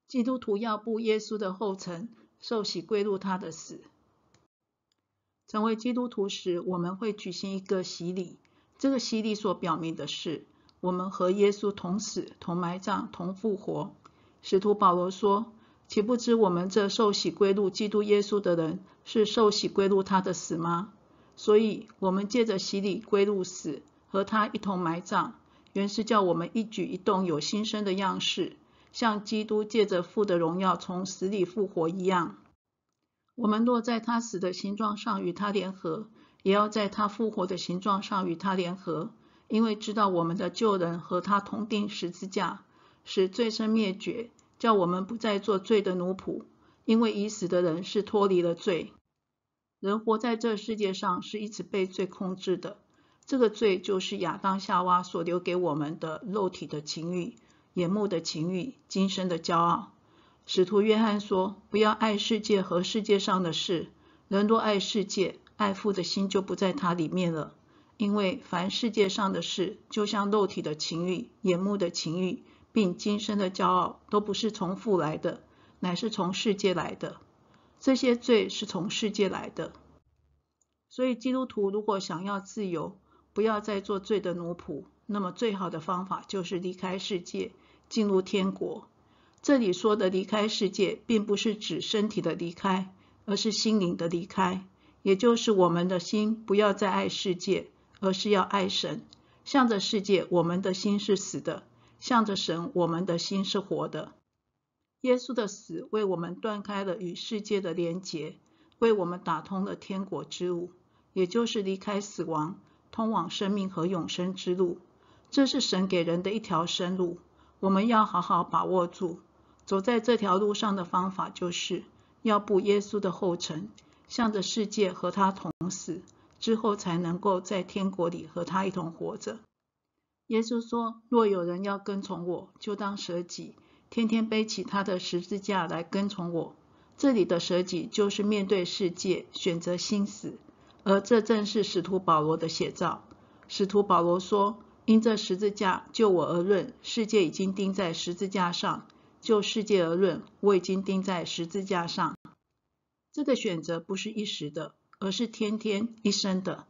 基督徒要步耶稣的后尘，受洗归入他的死。成为基督徒时，我们会举行一个洗礼。这个洗礼所表明的是，我们和耶稣同死、同埋葬、同复活。使徒保罗说：“岂不知我们这受洗归入基督耶稣的人，是受洗归入他的死吗？”所以，我们借着洗礼归入死，和他一同埋葬，原是叫我们一举一动有新生的样式，像基督借着父的荣耀从死里复活一样。我们若在他死的形状上与他联合，也要在他复活的形状上与他联合，因为知道我们的旧人和他同钉十字架，使罪身灭绝，叫我们不再做罪的奴仆，因为已死的人是脱离了罪。人活在这世界上是一直被罪控制的，这个罪就是亚当夏娃所留给我们的肉体的情欲、眼目的情欲、今生的骄傲。使徒约翰说：“不要爱世界和世界上的事，人若爱世界，爱父的心就不在他里面了。因为凡世界上的事，就像肉体的情欲、眼目的情欲，并今生的骄傲，都不是从父来的，乃是从世界来的。这些罪是从世界来的。”所以基督徒如果想要自由，不要再做罪的奴仆，那么最好的方法就是离开世界，进入天国。这里说的离开世界，并不是指身体的离开，而是心灵的离开，也就是我们的心不要再爱世界，而是要爱神。向着世界，我们的心是死的；向着神，我们的心是活的。耶稣的死为我们断开了与世界的连结，为我们打通了天国之路，也就是离开死亡，通往生命和永生之路。这是神给人的一条生路，我们要好好把握住。走在这条路上的方法就是要步耶稣的后尘，向着世界和他同死，之后才能够在天国里和他一同活着。耶稣说：“若有人要跟从我，就当舍己，天天背起他的十字架来跟从我。”这里的舍己就是面对世界，选择心死，而这正是使徒保罗的写照。使徒保罗说：“因这十字架，就我而论，世界已经钉在十字架上；就世界而论，我已经钉在十字架上。”这个选择不是一时的，而是天天一生的。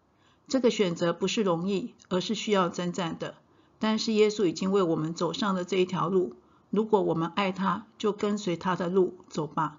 这个选择不是容易，而是需要征战的。但是耶稣已经为我们走上了这一条路，如果我们爱他，就跟随他的路走吧。